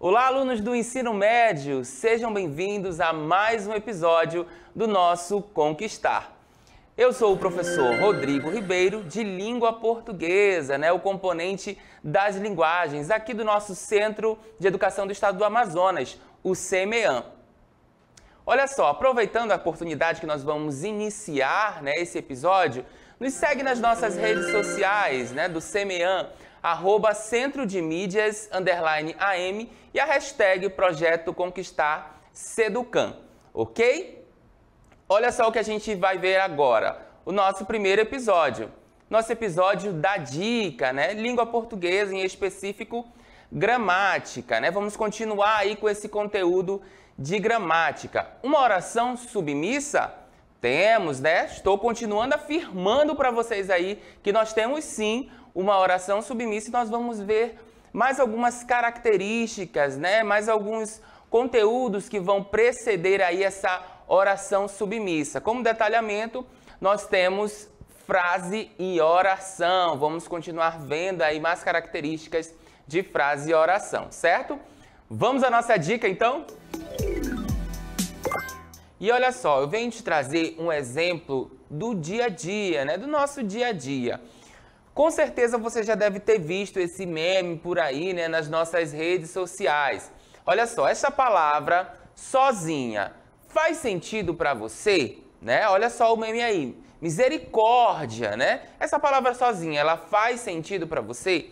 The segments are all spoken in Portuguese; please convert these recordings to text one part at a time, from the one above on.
Olá, alunos do ensino médio! Sejam bem-vindos a mais um episódio do nosso Conquistar. Eu sou o professor Rodrigo Ribeiro, de Língua Portuguesa, o componente das linguagens aqui do nosso Centro de Educação do Estado do Amazonas, o CEMEAM. Olha só, aproveitando a oportunidade que nós vamos iniciar esse episódio, nos segue nas nossas redes sociais do CEMEAM, @Centro de Mídias _AM e a hashtag Projeto Conquistar Seducam, ok? Olha só o que a gente vai ver agora, o nosso primeiro episódio. Nosso episódio da dica, língua portuguesa, em específico gramática, Vamos continuar aí com esse conteúdo de gramática. Uma oração submissa? Temos, Estou continuando afirmando para vocês aí que nós temos sim uma oração submissa e nós vamos ver mais algumas características, mais alguns conteúdos que vão preceder aí essa oração submissa. Como detalhamento, nós temos frase e oração. Vamos continuar vendo aí mais características de frase e oração, certo? Vamos à nossa dica, então? E olha só, eu venho te trazer um exemplo do dia a dia, do nosso dia a dia. Com certeza você já deve ter visto esse meme por aí, nas nossas redes sociais. Olha só, essa palavra sozinha faz sentido para você? Olha só o meme aí. Misericórdia, Essa palavra sozinha, ela faz sentido para você?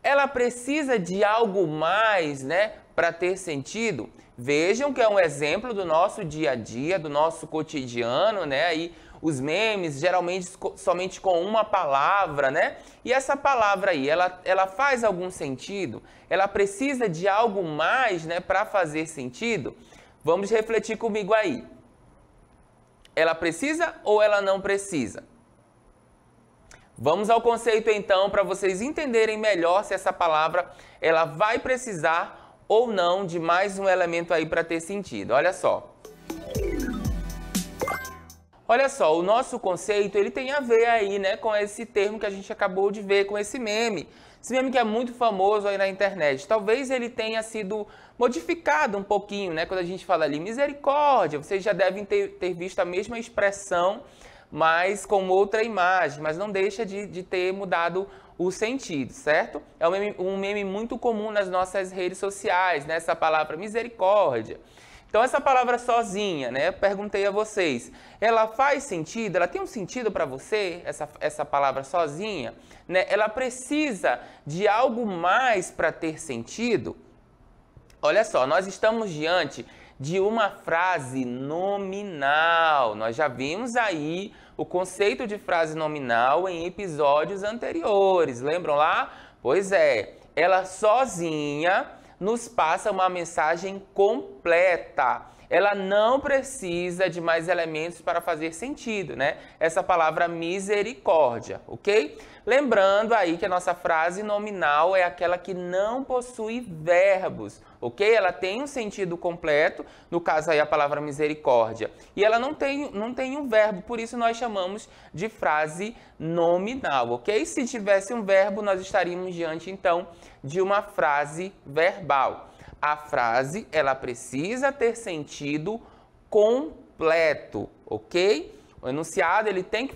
Ela precisa de algo mais, para ter sentido? Vejam que é um exemplo do nosso dia a dia, do nosso cotidiano, Aí os memes, geralmente somente com uma palavra, E essa palavra aí, ela faz algum sentido? Ela precisa de algo mais, para fazer sentido? Vamos refletir comigo aí. Ela precisa ou ela não precisa? Vamos ao conceito então, para vocês entenderem melhor se essa palavra ela vai precisar ou não de mais um elemento aí para ter sentido. Olha só. Olha só, o nosso conceito ele tem a ver aí, com esse termo que a gente acabou de ver, com esse meme. Esse meme que é muito famoso aí na internet. Talvez ele tenha sido modificado um pouquinho, quando a gente fala ali misericórdia. Vocês já devem ter visto a mesma expressão, mas com outra imagem. Mas não deixa de ter mudado o sentido, certo? É um meme muito comum nas nossas redes sociais, essa palavra misericórdia. Então, essa palavra sozinha, perguntei a vocês, ela faz sentido? Ela tem um sentido para você, essa palavra sozinha? Ela precisa de algo mais para ter sentido? Olha só, nós estamos diante de uma frase nominal. Nós já vimos aí o conceito de frase nominal em episódios anteriores. Lembram lá? Pois é, ela sozinha nos passa uma mensagem completa. Ela não precisa de mais elementos para fazer sentido, Essa palavra misericórdia, ok? Lembrando aí que a nossa frase nominal é aquela que não possui verbos, ok? Ela tem um sentido completo, no caso aí a palavra misericórdia, e ela não tem um verbo, por isso nós chamamos de frase nominal, ok? Se tivesse um verbo, nós estaríamos diante então de uma frase verbal. A frase, ela precisa ter sentido completo, ok? O enunciado, ele tem que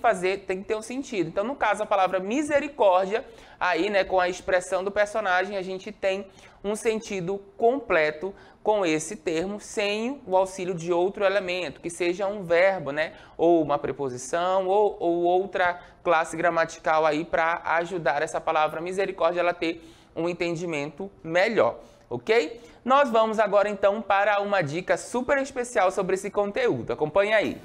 ter um sentido. Então, no caso, a palavra misericórdia, aí, com a expressão do personagem, a gente tem um sentido completo com esse termo, sem o auxílio de outro elemento, que seja um verbo, ou uma preposição, ou outra classe gramatical aí para ajudar essa palavra misericórdia ela ter um entendimento melhor, ok? Nós vamos agora então para uma dica super especial sobre esse conteúdo. Acompanhe aí.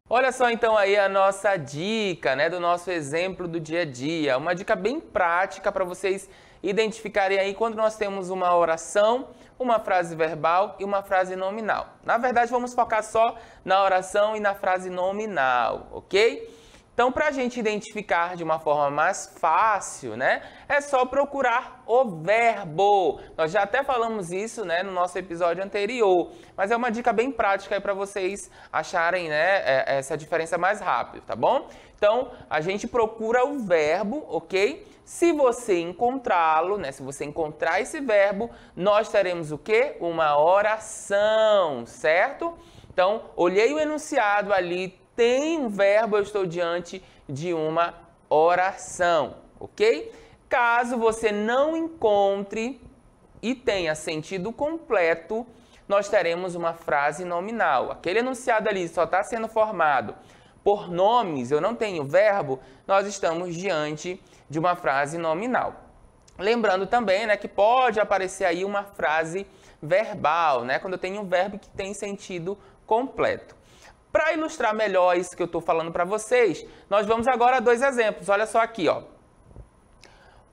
Olha só então aí a nossa dica, do nosso exemplo do dia a dia. Uma dica bem prática para vocês identificarem aí quando nós temos uma oração, uma frase verbal e uma frase nominal. Na verdade, vamos focar só na oração e na frase nominal, ok? Então, para a gente identificar de uma forma mais fácil, né, é só procurar o verbo. Nós já até falamos isso, né, no nosso episódio anterior, mas é uma dica bem prática aí para vocês acharem, né, essa diferença mais rápido, tá bom? Então, a gente procura o verbo, ok? Se você encontrá-lo, né, se você encontrar esse verbo, nós teremos o quê? Uma oração, certo? Então, olhei o enunciado ali, tem um verbo, eu estou diante de uma oração, ok? Caso você não encontre e tenha sentido completo, nós teremos uma frase nominal. Aquele enunciado ali só está sendo formado por nomes, eu não tenho verbo, nós estamos diante de uma frase nominal. Lembrando também, né, que pode aparecer aí uma frase verbal, né, quando eu tenho um verbo que tem sentido completo. Para ilustrar melhor isso que eu estou falando para vocês, nós vamos agora a 2 exemplos. Olha só aqui, ó.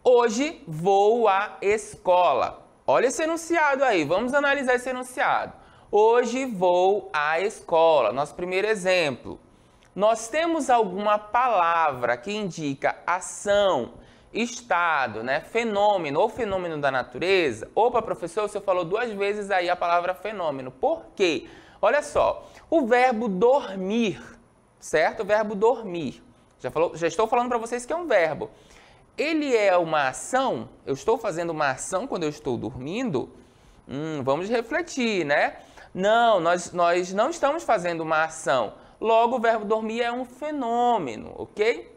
Hoje vou à escola. Olha esse enunciado aí, vamos analisar esse enunciado. Hoje vou à escola. Nosso primeiro exemplo. Nós temos alguma palavra que indica ação, estado, né, fenômeno ou fenômeno da natureza? Opa, professor, você falou 2 vezes aí a palavra fenômeno. Por quê? Olha só, o verbo dormir, certo? O verbo dormir. Já estou falando para vocês que é um verbo. Ele é uma ação? Eu estou fazendo uma ação quando eu estou dormindo? Vamos refletir, né? Não, nós não estamos fazendo uma ação. Logo, o verbo dormir é um fenômeno, ok?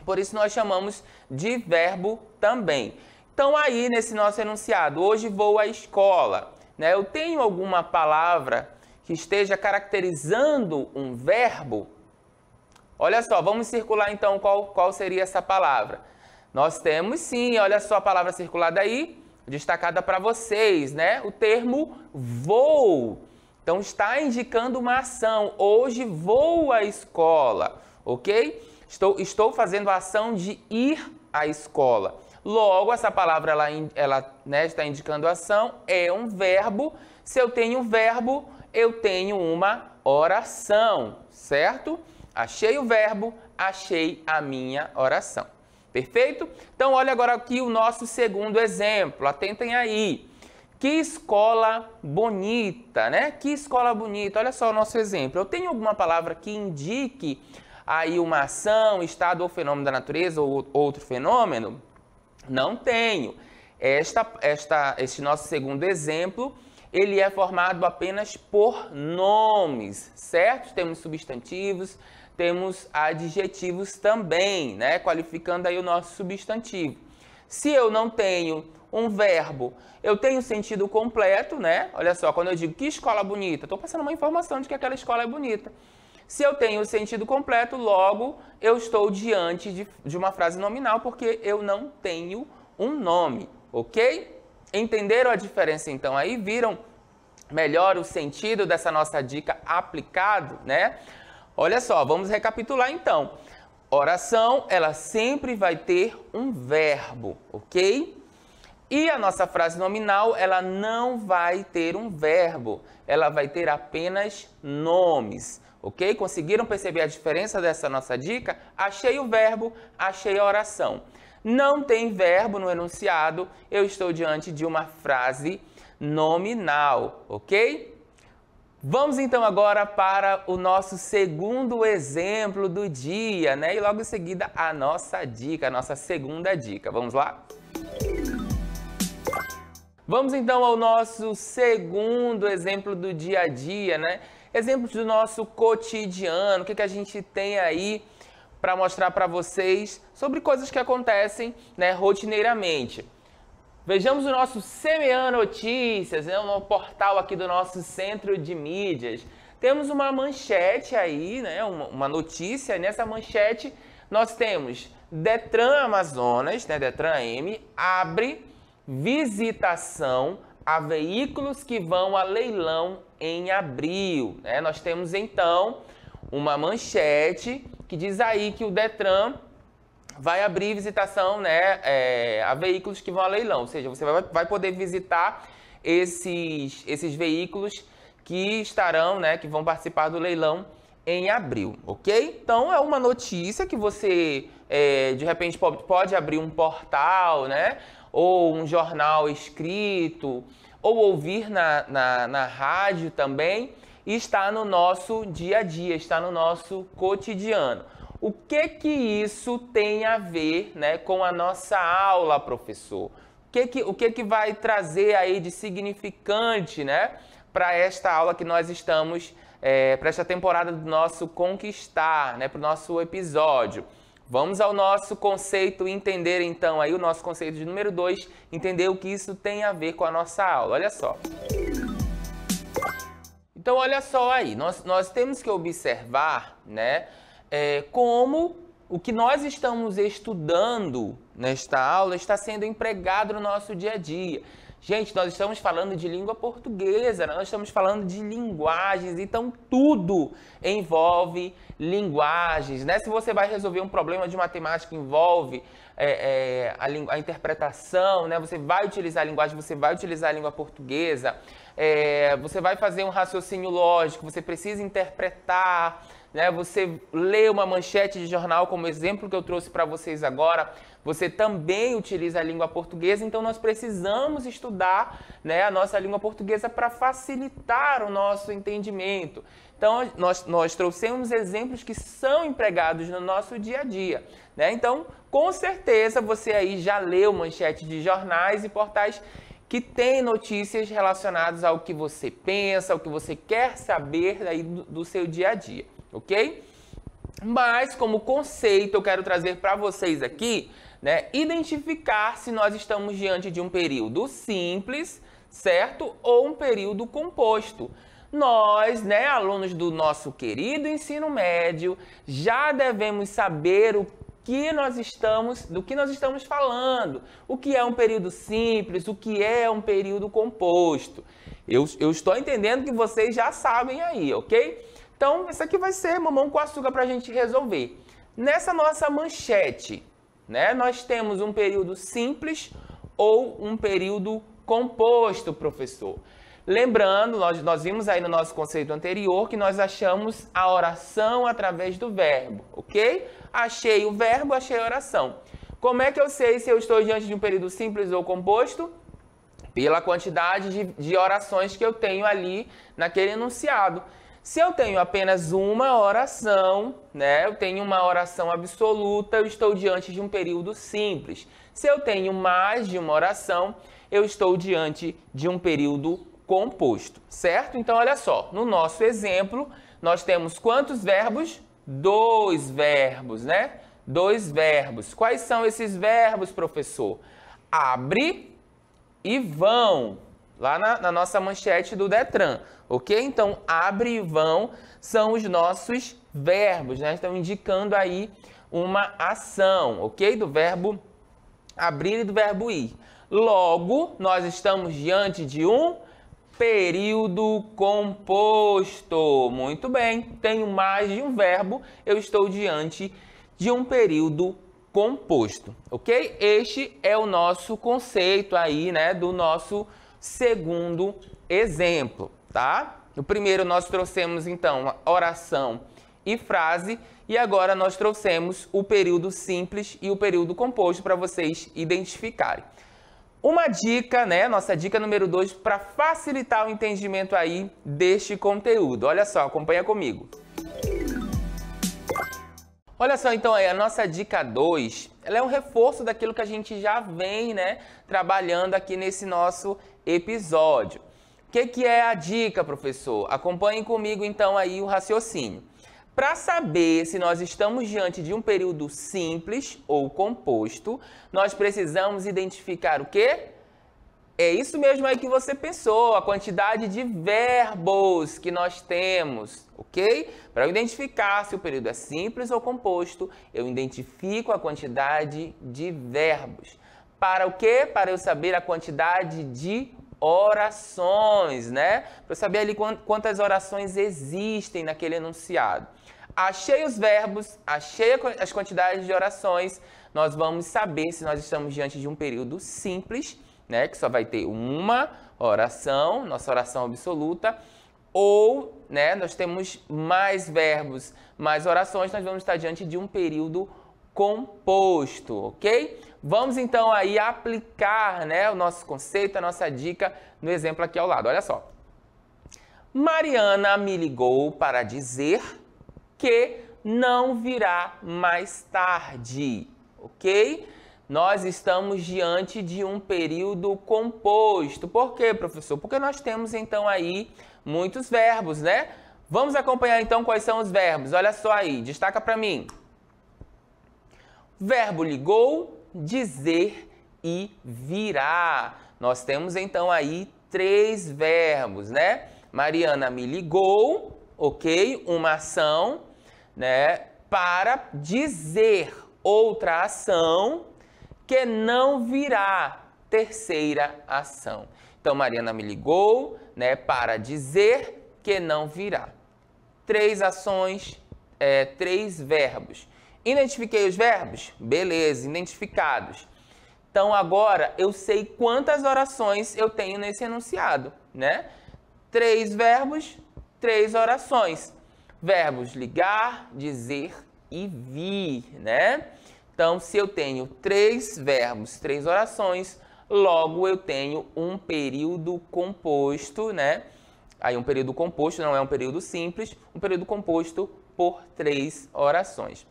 Por isso nós chamamos de verbo também. Então aí, nesse nosso enunciado, hoje vou à escola, né? Eu tenho alguma palavra que esteja caracterizando um verbo? Olha só, vamos circular então qual seria essa palavra. Nós temos sim, olha só a palavra circulada aí, destacada para vocês, né? O termo vou. Então está indicando uma ação. Hoje vou à escola, ok? Estou fazendo a ação de ir à escola. Logo, essa palavra ela né, está indicando ação, é um verbo. Se eu tenho um verbo, eu tenho uma oração, certo? Achei o verbo, achei a minha oração. Perfeito? Então, olha agora aqui o nosso segundo exemplo. Atentem aí. Que escola bonita, né? Que escola bonita. Olha só o nosso exemplo. Eu tenho alguma palavra que indique aí uma ação, estado ou fenômeno da natureza ou outro fenômeno? Não tenho. Este nosso segundo exemplo, ele é formado apenas por nomes, certo? Temos substantivos, temos adjetivos também, né? Qualificando aí o nosso substantivo. Se eu não tenho um verbo, eu tenho sentido completo, né? Olha só, quando eu digo que escola bonita, estou passando uma informação de que aquela escola é bonita. Se eu tenho o sentido completo, logo eu estou diante de uma frase nominal, porque eu não tenho um nome, ok? Entenderam a diferença então aí? Viram melhor o sentido dessa nossa dica aplicado, né? Olha só, vamos recapitular então. Oração, ela sempre vai ter um verbo, ok? E a nossa frase nominal, ela não vai ter um verbo, ela vai ter apenas nomes, ok? Conseguiram perceber a diferença dessa nossa dica? Achei o verbo, achei a oração. Não tem verbo no enunciado, eu estou diante de uma frase nominal, ok? Vamos então agora para o nosso segundo exemplo do dia, né? E logo em seguida a nossa dica, a nossa segunda dica. Vamos lá? Vamos então ao nosso segundo exemplo do dia a dia, né? Exemplos do nosso cotidiano, o que a gente tem aí para mostrar para vocês sobre coisas que acontecem, né, rotineiramente. Vejamos o nosso CMA Notícias, né, no portal aqui do nosso centro de mídias. Temos uma manchete aí, né, uma notícia. Nessa manchete nós temos Detran Amazonas, né, Detran AM, abre visitação a veículos que vão a leilão em abril. Né? Nós temos então uma manchete que diz aí que o Detran vai abrir visitação, né, a veículos que vão a leilão, ou seja, você vai poder visitar esses veículos que estarão, né, que vão participar do leilão em abril, ok? Então, é uma notícia que você, de repente, pode abrir um portal, né? Ou um jornal escrito, ou ouvir na rádio também, e está no nosso dia a dia, está no nosso cotidiano. O que isso tem a ver, né, com a nossa aula, professor? O que vai trazer aí de significante, né, para esta aula que nós estamos, para esta temporada do nosso Conquistar, né, para o nosso episódio? Vamos ao nosso conceito, entender então aí o nosso conceito de número 2, entender o que isso tem a ver com a nossa aula. Olha só. Então, olha só aí, nós temos que observar, né, como o que nós estamos estudando nesta aula está sendo empregado no nosso dia a dia. Gente, nós estamos falando de língua portuguesa, nós estamos falando de linguagens, então tudo envolve linguagens, né? Se você vai resolver um problema de matemática, envolve a interpretação, né? Você vai utilizar a linguagem, você vai utilizar a língua portuguesa, você vai fazer um raciocínio lógico, você precisa interpretar, né? Você lê uma manchete de jornal, como exemplo que eu trouxe para vocês agora, você também utiliza a língua portuguesa, então nós precisamos estudar, né, a nossa língua portuguesa para facilitar o nosso entendimento. Então, nós trouxemos exemplos que são empregados no nosso dia a dia, né? Então, com certeza, você aí já leu manchete de jornais e portais que tem notícias relacionadas ao que você pensa, ao que você quer saber aí do seu dia a dia, ok? Mas, como conceito, eu quero trazer para vocês aqui, né, identificar se nós estamos diante de um período simples, certo? Ou um período composto. Nós, né, alunos do nosso querido ensino médio, já devemos saber do que nós estamos falando. O que é um período simples, o que é um período composto. Eu estou entendendo que vocês já sabem aí, ok? Então, isso aqui vai ser mamão com açúcar para a gente resolver. Nessa nossa manchete, né, nós temos um período simples ou um período composto, professor. Lembrando, nós vimos aí no nosso conceito anterior que nós achamos a oração através do verbo, ok? Achei o verbo, achei a oração. Como é que eu sei se eu estou diante de um período simples ou composto? Pela quantidade de orações que eu tenho ali naquele enunciado. Se eu tenho apenas uma oração, né, eu tenho uma oração absoluta, eu estou diante de um período simples. Se eu tenho mais de uma oração, eu estou diante de um período composto, certo? Então, olha só, no nosso exemplo, nós temos quantos verbos? 2 verbos, né? 2 verbos. Quais são esses verbos, professor? Abre e vão. Lá na nossa manchete do Detran, ok? Então, abre e vão são os nossos verbos, né? Estão indicando aí uma ação, ok? Do verbo abrir e do verbo ir. Logo, nós estamos diante de um período composto. Muito bem, tenho mais de um verbo, eu estou diante de um período composto, ok? Este é o nosso conceito aí, né, do nosso segundo exemplo, tá? No primeiro nós trouxemos então a oração e frase e agora nós trouxemos o período simples e o período composto para vocês identificarem. Uma dica, né, nossa dica número 2 para facilitar o entendimento aí deste conteúdo. Olha só, acompanha comigo. Olha só, então aí a nossa dica 2, ela é um reforço daquilo que a gente já vem, né, trabalhando aqui nesse nosso episódio. O que é a dica, professor? Acompanhem comigo então aí o raciocínio. Para saber se nós estamos diante de um período simples ou composto, nós precisamos identificar o quê? É isso mesmo aí que você pensou, a quantidade de verbos que nós temos, ok? Para eu identificar se o período é simples ou composto, eu identifico a quantidade de verbos. Para o quê? Para eu saber a quantidade de orações, né? Para eu saber ali quantas orações existem naquele enunciado. Achei os verbos, achei as quantidades de orações, nós vamos saber se nós estamos diante de um período simples, né, que só vai ter uma oração, nossa oração absoluta, ou, né, nós temos mais verbos, mais orações, nós vamos estar diante de um período composto, ok? Vamos então aí aplicar, né, o nosso conceito, a nossa dica no exemplo aqui ao lado. Olha só. Mariana me ligou para dizer que não virá mais tarde, ok? Nós estamos diante de um período composto. Por quê, professor? Porque nós temos então aí muitos verbos, né? Vamos acompanhar então quais são os verbos. Olha só aí, destaca para mim. Verbo ligou, dizer e virá. Nós temos então aí 3 verbos, né? Mariana me ligou, ok? Uma ação, né? Para dizer, outra ação que não virá, terceira ação. Então, Mariana me ligou, né? Para dizer que não virá. 3 ações, 3 verbos. Identifiquei os verbos? Beleza, identificados. Então, agora eu sei quantas orações eu tenho nesse enunciado, né? 3 verbos, 3 orações. Verbos ligar, dizer e vir, né? Então, se eu tenho 3 verbos, 3 orações, logo eu tenho um período composto, né? Aí um período composto não é um período simples, um período composto por 3 orações.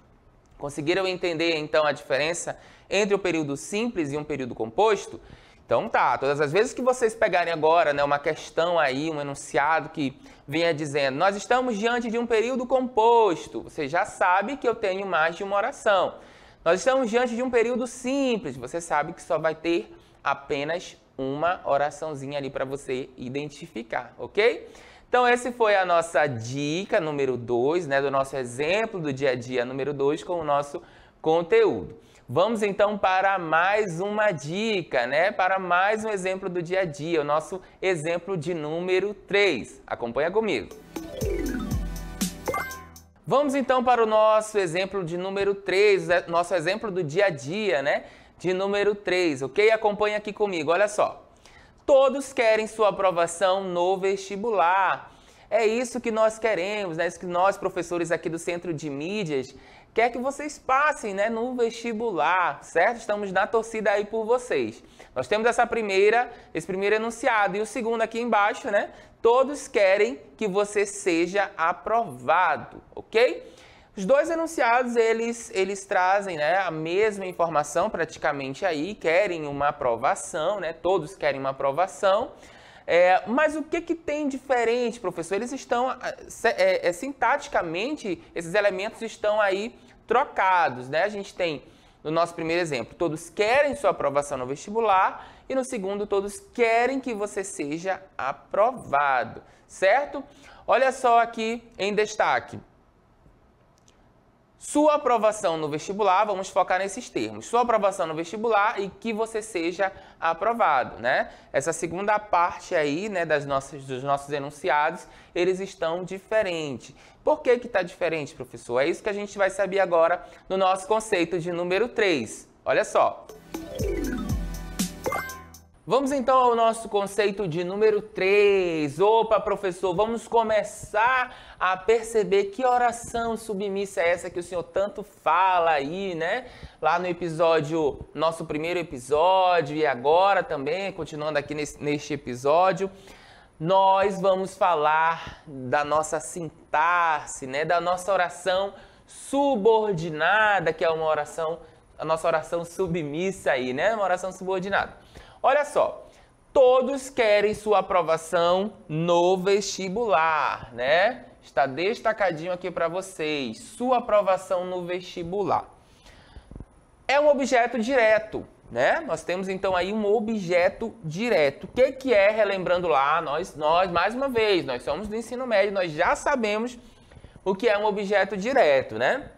Conseguiram entender, então, a diferença entre o período simples e um período composto? Então tá, todas as vezes que vocês pegarem agora, né, uma questão aí, um enunciado que venha dizendo, nós estamos diante de um período composto, você já sabe que eu tenho mais de uma oração. Nós estamos diante de um período simples, você sabe que só vai ter apenas uma oraçãozinha ali para você identificar, ok? Então, esse foi a nossa dica número 2, né, do nosso exemplo do dia a dia número 2 com o nosso conteúdo. Vamos então para mais uma dica, né, para mais um exemplo do dia a dia, o nosso exemplo de número 3. Acompanha comigo. Vamos então para o nosso exemplo de número 3, nosso exemplo do dia a dia, né, de número 3, ok? Acompanha aqui comigo, olha só. Todos querem sua aprovação no vestibular. É isso que nós queremos, né? Isso que nós, professores aqui do Centro de Mídias, quer que vocês passem, né, no vestibular, certo? Estamos na torcida aí por vocês. Nós temos esse primeiro enunciado e o segundo aqui embaixo, né? Todos querem que você seja aprovado, ok? Os 2 enunciados, eles trazem, né, a mesma informação praticamente aí, querem uma aprovação, né? Todos querem uma aprovação. Mas o que tem diferente, professor? Eles estão, sintaticamente, esses elementos estão aí trocados, né? A gente tem, no nosso primeiro exemplo, todos querem sua aprovação no vestibular e no segundo, todos querem que você seja aprovado, certo? Olha só aqui em destaque. Sua aprovação no vestibular, vamos focar nesses termos. Sua aprovação no vestibular e que você seja aprovado, né? Essa segunda parte aí, né, dos nossos enunciados, eles estão diferentes. Por que está diferente, professor? É isso que a gente vai saber agora no nosso conceito de número 3. Olha só. Vamos então ao nosso conceito de número 3. Opa, professor, vamos começar a perceber que oração submissa é essa que o senhor tanto fala aí, né? Lá no episódio, nosso primeiro episódio e agora também, continuando aqui neste episódio, nós vamos falar da nossa sintaxe, né? Da nossa oração subordinada, que é uma oração, a nossa oração submissa aí, né? Uma oração subordinada. Olha só, todos querem sua aprovação no vestibular, né? Está destacadinho aqui para vocês, sua aprovação no vestibular. É um objeto direto, né? Nós temos então aí um objeto direto. O que é, relembrando lá, nós mais uma vez, nós somos do ensino médio, nós já sabemos o que é um objeto direto, né?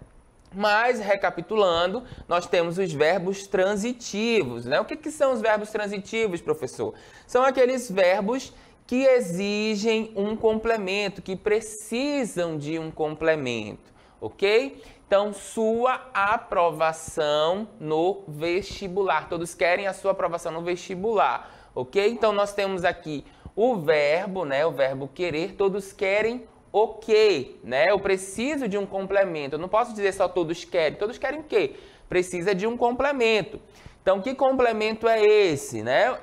Mas, recapitulando, nós temos os verbos transitivos, né? O que são os verbos transitivos, professor? São aqueles verbos que exigem um complemento, que precisam de um complemento, ok? Então, sua aprovação no vestibular. Todos querem a sua aprovação no vestibular, ok? Então, nós temos aqui o verbo, né? O verbo querer, todos querem o quê, né? Eu preciso de um complemento. Eu não posso dizer só todos querem o quê? Precisa de um complemento. Então, que complemento é esse, né?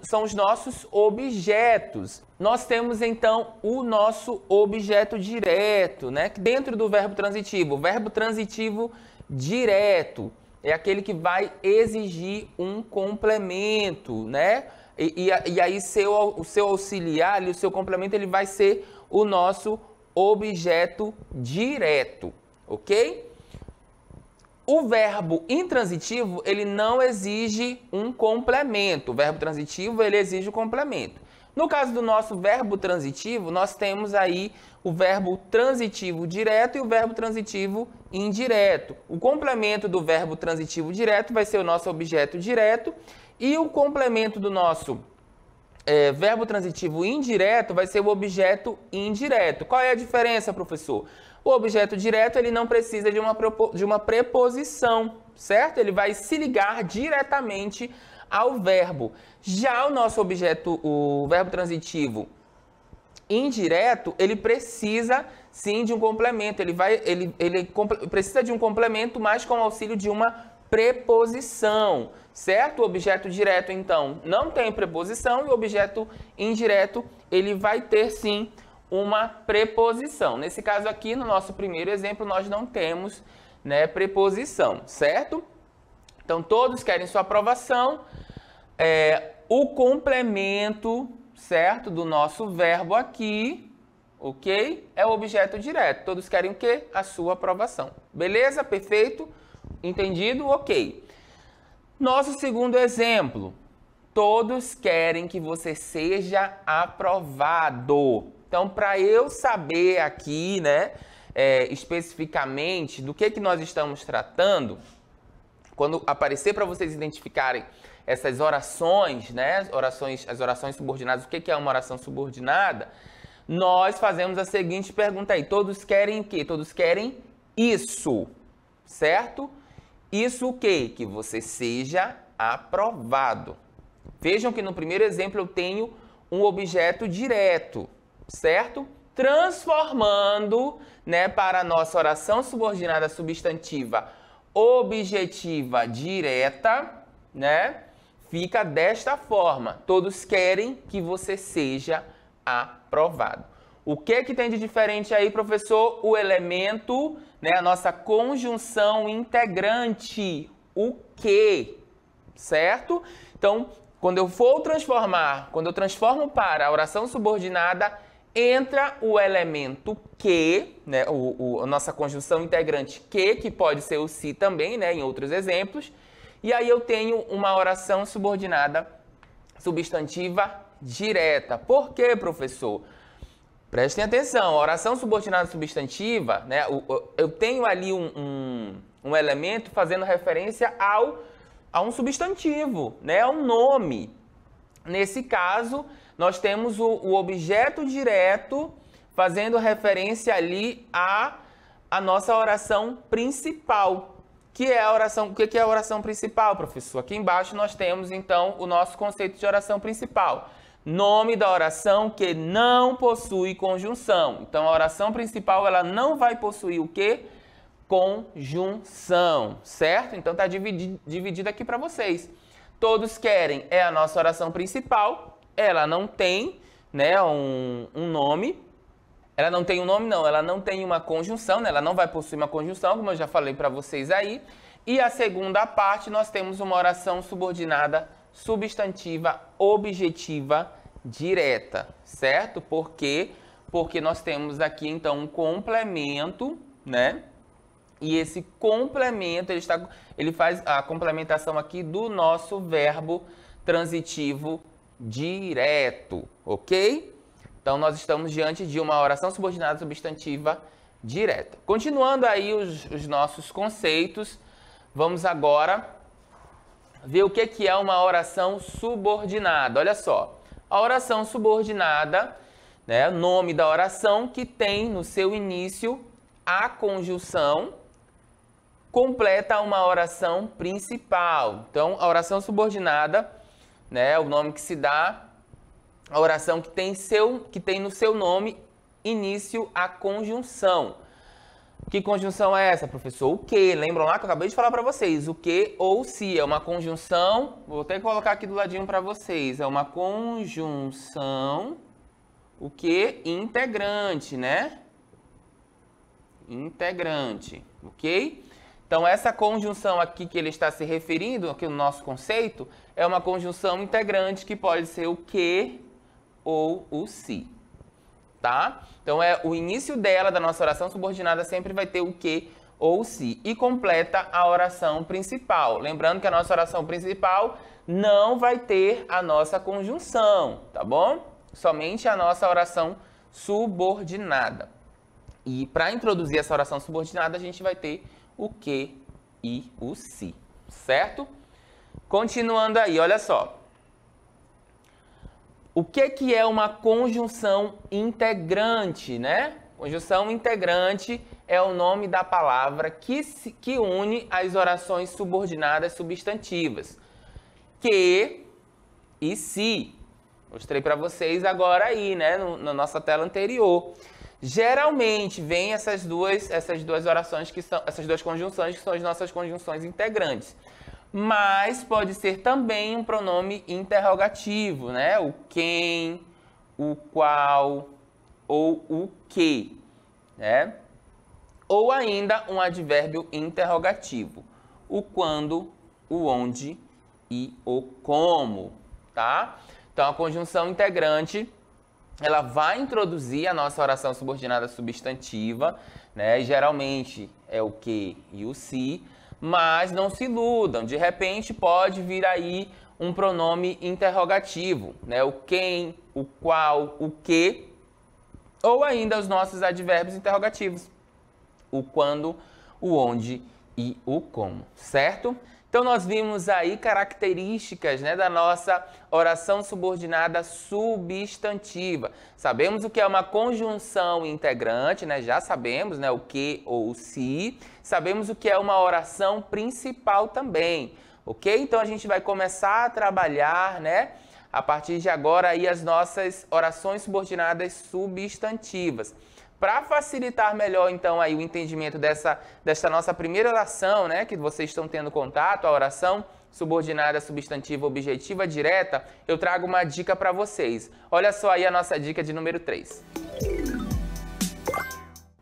São os nossos objetos. Nós temos, então, o nosso objeto direto, né? Dentro do verbo transitivo. O verbo transitivo direto é aquele que vai exigir um complemento, né? E aí o seu auxiliar, o seu complemento, ele vai ser o nosso objeto direto, ok? O verbo intransitivo, ele não exige um complemento. O verbo transitivo, ele exige um complemento. No caso do nosso verbo transitivo, nós temos aí o verbo transitivo direto e o verbo transitivo indireto. O complemento do verbo transitivo direto vai ser o nosso objeto direto e o complemento do nosso verbo transitivo indireto vai ser o objeto indireto. Qual é a diferença, professor? O objeto direto, ele não precisa de uma preposição, certo? Ele vai se ligar diretamente ao verbo. Já o nosso objeto, o verbo transitivo indireto, ele precisa sim de um complemento. Ele precisa de um complemento, mas com o auxílio de uma preposição, certo? O objeto direto, então, não tem preposição e o objeto indireto, ele vai ter sim uma preposição. Nesse caso aqui, no nosso primeiro exemplo, nós não temos, né, preposição, certo? Então, todos querem sua aprovação. O complemento, certo, do nosso verbo aqui, ok? É o objeto direto. Todos querem o quê? A sua aprovação. Beleza? Perfeito? Entendido? Ok. Nosso segundo exemplo. Todos querem que você seja aprovado. Então, para eu saber aqui, né, especificamente do que nós estamos tratando, quando aparecer para vocês identificarem essas orações, né, as orações subordinadas, o que é uma oração subordinada, nós fazemos a seguinte pergunta aí. Todos querem o quê? Todos querem isso, certo? Isso o quê? Que você seja aprovado. Vejam que no primeiro exemplo eu tenho um objeto direto, certo? Transformando, né, para a nossa oração subordinada substantiva objetiva direta, né? Fica desta forma. Todos querem que você seja aprovado. O que tem de diferente aí, professor? O elemento, né, a nossa conjunção integrante, o que, certo? Então, quando eu transformo para a oração subordinada, entra o elemento que, né, a nossa conjunção integrante que pode ser o se também, né, em outros exemplos, e aí eu tenho uma oração subordinada substantiva direta. Por quê, professor? Prestem atenção, a oração subordinada substantiva, né, eu tenho ali um elemento fazendo referência a um substantivo, né, a um nome. Nesse caso, nós temos o objeto direto fazendo referência ali à nossa oração principal. O que é a oração principal, professor? Aqui embaixo nós temos, então, o nosso conceito de oração principal. Nome da oração que não possui conjunção. Então, a oração principal, ela não vai possuir o quê? Conjunção, certo? Então, está dividido aqui para vocês. Todos querem é a nossa oração principal. Ela não tem, né, um nome. Ela não tem um nome, não. Ela não tem uma conjunção, né? Ela não vai possuir uma conjunção, como eu já falei para vocês aí. E a segunda parte, nós temos uma oração subordinada substantiva objetiva direta, certo? Por quê? Porque nós temos aqui, então, um complemento, né? E esse complemento, ele faz a complementação aqui do nosso verbo transitivo direto, ok? Então, nós estamos diante de uma oração subordinada substantiva direta. Continuando aí os nossos conceitos, vamos agora ver o que é uma oração subordinada. Olha só, a oração subordinada, né, o nome da oração que tem no seu início a conjunção completa uma oração principal. Então, a oração subordinada, né, é o nome que se dá a oração que tem no seu nome início a conjunção. Que conjunção é essa, professor? O que? Lembram lá que eu acabei de falar para vocês? O que ou se é uma conjunção. Vou até colocar aqui do ladinho para vocês. É uma conjunção, o que? Integrante, né? Integrante, ok? Então, essa conjunção aqui que ele está se referindo, aqui no nosso conceito, é uma conjunção integrante que pode ser o que ou o se. Tá? Então, o início dela, da nossa oração subordinada, sempre vai ter o que ou o se. E completa a oração principal. Lembrando que a nossa oração principal não vai ter a nossa conjunção, tá bom? Somente a nossa oração subordinada. E para introduzir essa oração subordinada, a gente vai ter o que e o se, certo? Continuando aí, olha só. O que é uma conjunção integrante, né? Conjunção integrante é o nome da palavra que une as orações subordinadas substantivas. Que e se. Mostrei para vocês agora aí, né? Na nossa tela anterior. Geralmente vem essas duas orações que são essas duas conjunções que são as nossas conjunções integrantes. Mas pode ser também um pronome interrogativo, né? O quem, o qual ou o que, né? Ou ainda um advérbio interrogativo, o quando, o onde e o como, tá? Então a conjunção integrante, ela vai introduzir a nossa oração subordinada substantiva, né? E geralmente é o que e o se. Mas não se iludam, de repente pode vir aí um pronome interrogativo, né? O quem, o qual, o que, ou ainda os nossos advérbios interrogativos, o quando, o onde e o como, certo? Então nós vimos aí características, né, da nossa oração subordinada substantiva. Sabemos o que é uma conjunção integrante, né? Já sabemos, né, o que ou o se. Sabemos o que é uma oração principal também, ok? Então a gente vai começar a trabalhar, né, a partir de agora aí as nossas orações subordinadas substantivas. Para facilitar melhor, então, aí o entendimento dessa nossa primeira oração, né, que vocês estão tendo contato, a oração subordinada substantiva objetiva direta, eu trago uma dica para vocês. Olha só aí a nossa dica de número 3.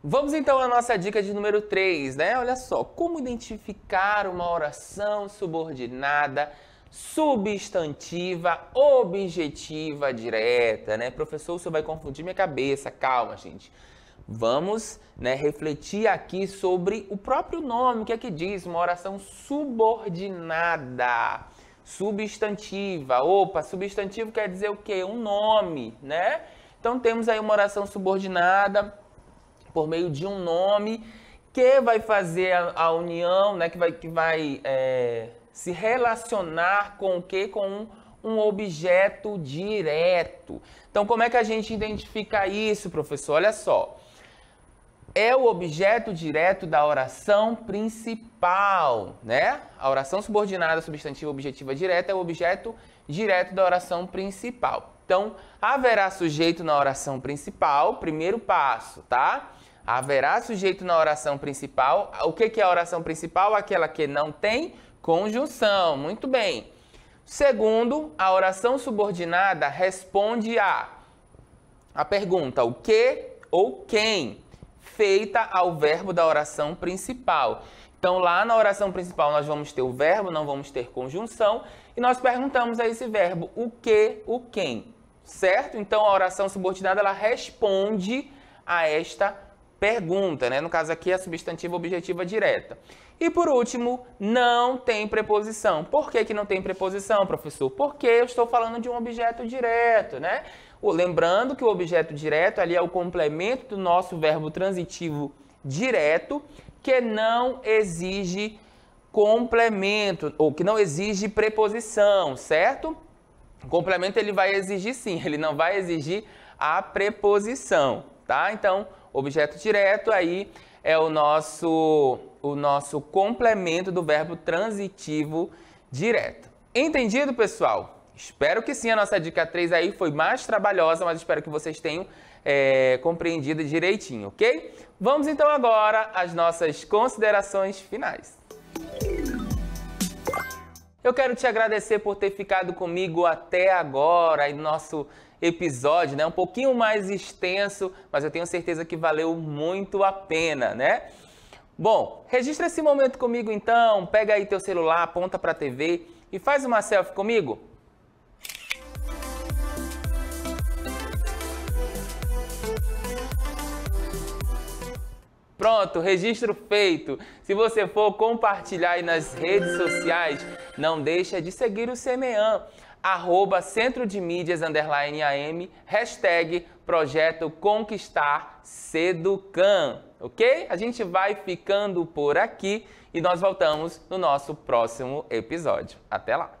Vamos então à nossa dica de número 3, né? Olha só, como identificar uma oração subordinada substantiva objetiva direta, né? Professor, isso vai confundir minha cabeça. Calma, gente. Vamos, né, refletir aqui sobre o próprio nome, o que é que diz? Uma oração subordinada, substantiva. Opa, substantivo quer dizer o quê? Um nome, né? Então temos aí uma oração subordinada por meio de um nome que vai fazer a união, né, que vai se relacionar com o quê? Com um objeto direto. Então como é que a gente identifica isso, professor? Olha só. É o objeto direto da oração principal, né? A oração subordinada substantiva objetiva direta é o objeto direto da oração principal. Então, haverá sujeito na oração principal, primeiro passo, tá? Haverá sujeito na oração principal. O que é a oração principal? Aquela que não tem conjunção. Muito bem. Segundo, a oração subordinada responde a pergunta o que ou quem, feita ao verbo da oração principal. Então, lá na oração principal, nós vamos ter o verbo, não vamos ter conjunção, e nós perguntamos a esse verbo o que, o quem, certo? Então, a oração subordinada, ela responde a esta pergunta, né? No caso aqui, a substantiva objetiva direta. E, por último, não tem preposição. Por que não tem preposição, professor? Porque eu estou falando de um objeto direto, né? Lembrando que o objeto direto ali é o complemento do nosso verbo transitivo direto, que não exige complemento, ou que não exige preposição, certo? O complemento ele vai exigir sim, ele não vai exigir a preposição, tá? Então, objeto direto aí é o nosso complemento do verbo transitivo direto. Entendido, pessoal? Espero que sim, a nossa dica 3 aí foi mais trabalhosa, mas espero que vocês tenham compreendido direitinho, ok? Vamos então agora às nossas considerações finais. Eu quero te agradecer por ter ficado comigo até agora em nosso episódio, né? Um pouquinho mais extenso, mas eu tenho certeza que valeu muito a pena, né? Bom, registra esse momento comigo então, pega aí teu celular, aponta para a TV e faz uma selfie comigo. Pronto, registro feito. Se você for compartilhar aí nas redes sociais, não deixa de seguir o CEMEAM, @Centro de Mídias _AM, #Projeto Conquistar Seducam, ok? A gente vai ficando por aqui e nós voltamos no nosso próximo episódio. Até lá!